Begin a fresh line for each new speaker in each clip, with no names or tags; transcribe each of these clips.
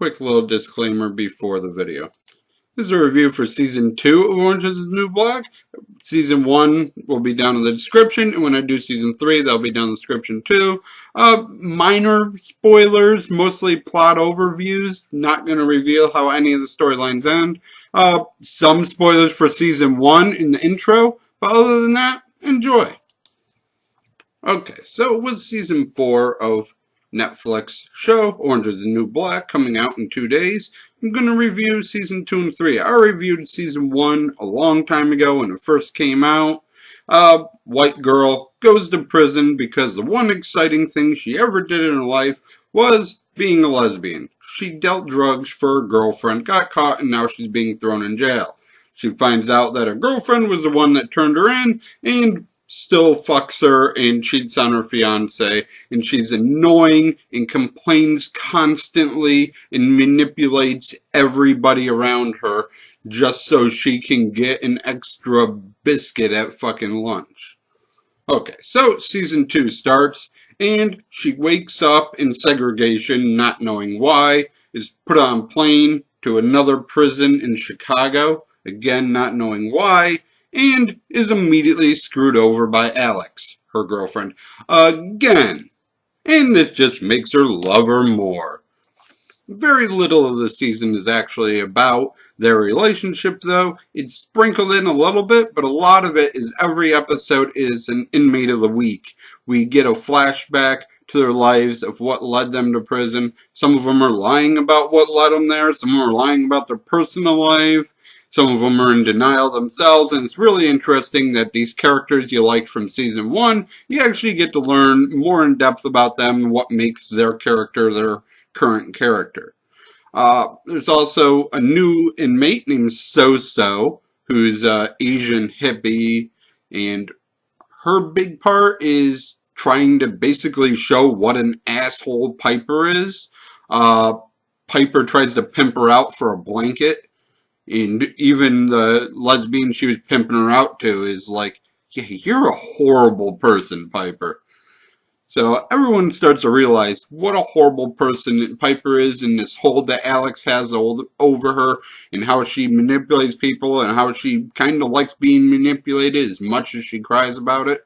quick little disclaimer before the video. This is a review for Season 2 of Orange is the New Black. Season 1 will be down in the description, and when I do Season 3, that'll be down in the description too. Minor spoilers, mostly plot overviews. Not going to reveal how any of the storylines end. Some spoilers for Season 1 in the intro, but other than that, enjoy. Okay, so with Season 4 of Netflix show Orange is the New Black coming out in 2 days, I'm going to review Season 2 and 3. I reviewed Season 1 a long time ago when it first came out. White girl goes to prison because the one exciting thing she ever did in her life was being a lesbian. She dealt drugs for her girlfriend, got caught, and now she's being thrown in jail. She finds out that her girlfriend was the one that turned her in, and still fucks her and cheats on her fiance, and she's annoying and complains constantly and manipulates everybody around her just so she can get an extra biscuit at fucking lunch. Okay, so Season 2 starts, and she wakes up in segregation, not knowing why, is put on a plane to another prison in Chicago, again not knowing why, and is immediately screwed over by Alex, her girlfriend, again. And this just makes her love her more. Very little of the season is actually about their relationship, though. It's sprinkled in a little bit, but a lot of it is every episode is an inmate of the week. We get a flashback to their lives of what led them to prison. Some of them are lying about what led them there. Some of them are lying about their personal life. Some of them are in denial themselves, and it's really interesting that these characters you like from Season 1, you actually get to learn more in depth about them and what makes their character their current character. There's also a new inmate named So-So, who's an Asian hippie, and her big part is trying to basically show what an asshole Piper is. Piper tries to pimp her out for a blanket. And even the lesbian she was pimping her out to is like, yeah, you're a horrible person, Piper. So everyone starts to realize what a horrible person Piper is, and this hold that Alex has over her, and how she manipulates people, and how she kind of likes being manipulated as much as she cries about it.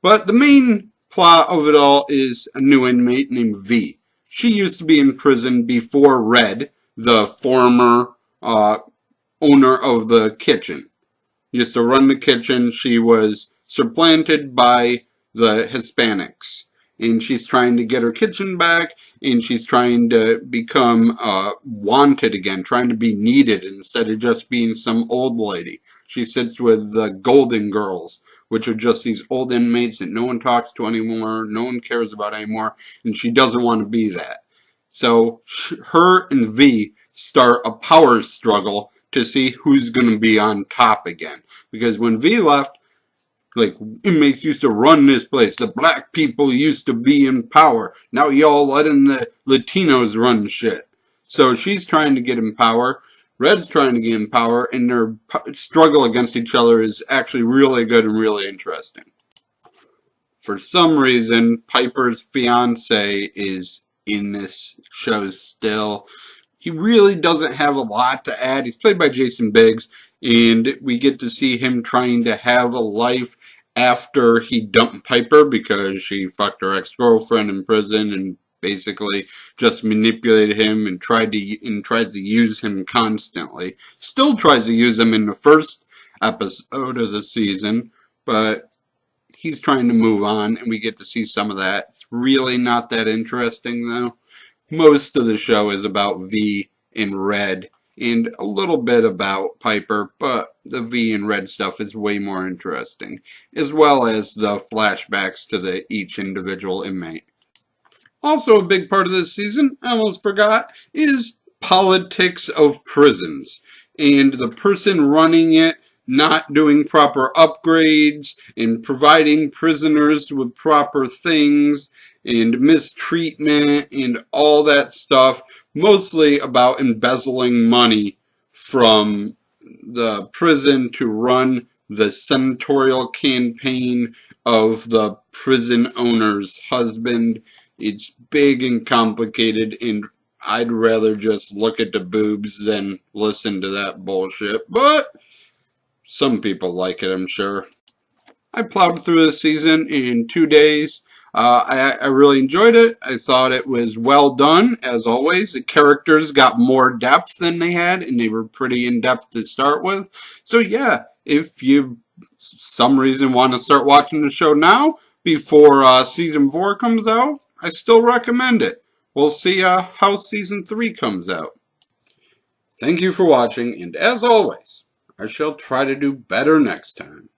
But the main plot of it all is a new inmate named V. She used to be in prison before Red, the former owner of the kitchen. Used to run the kitchen. She was supplanted by the Hispanics, and she's trying to get her kitchen back, and she's trying to become wanted again, trying to be needed instead of just being some old lady. She sits with the Golden Girls, which are just these old inmates that no one talks to anymore, no one cares about anymore, and she doesn't want to be that. So her and V start a power struggle to see who's going to be on top again. Because when V left, like, inmates used to run this place. The black people used to be in power. Now y'all letting the Latinos run shit. So she's trying to get in power. Red's trying to get in power. And their struggle against each other is actually really good and really interesting. For some reason, Piper's fiance is in this show still. He really doesn't have a lot to add. He's played by Jason Biggs, and we get to see him trying to have a life after he dumped Piper because she fucked her ex-girlfriend in prison and basically just manipulated him and tries to use him constantly. Still tries to use him in the first episode of the season, but he's trying to move on, and we get to see some of that. It's really not that interesting, though. Most of the show is about V and Red, and a little bit about Piper, but the V and Red stuff is way more interesting, as well as the flashbacks to each individual inmate. Also a big part of this season, I almost forgot, is politics of prisons, and the person running it not doing proper upgrades, and providing prisoners with proper things, and mistreatment, and all that stuff, mostly about embezzling money from the prison to run the senatorial campaign of the prison owner's husband. It's big and complicated and I'd rather just look at the boobs than listen to that bullshit. But some people like it, I'm sure. I plowed through the season in 2 days. I really enjoyed it. I thought it was well done, as always. The characters got more depth than they had, and they were pretty in-depth to start with. So yeah, if you some reason want to start watching the show now, before Season 4 comes out, I still recommend it. We'll see how Season 3 comes out. Thank you for watching, and as always, I shall try to do better next time.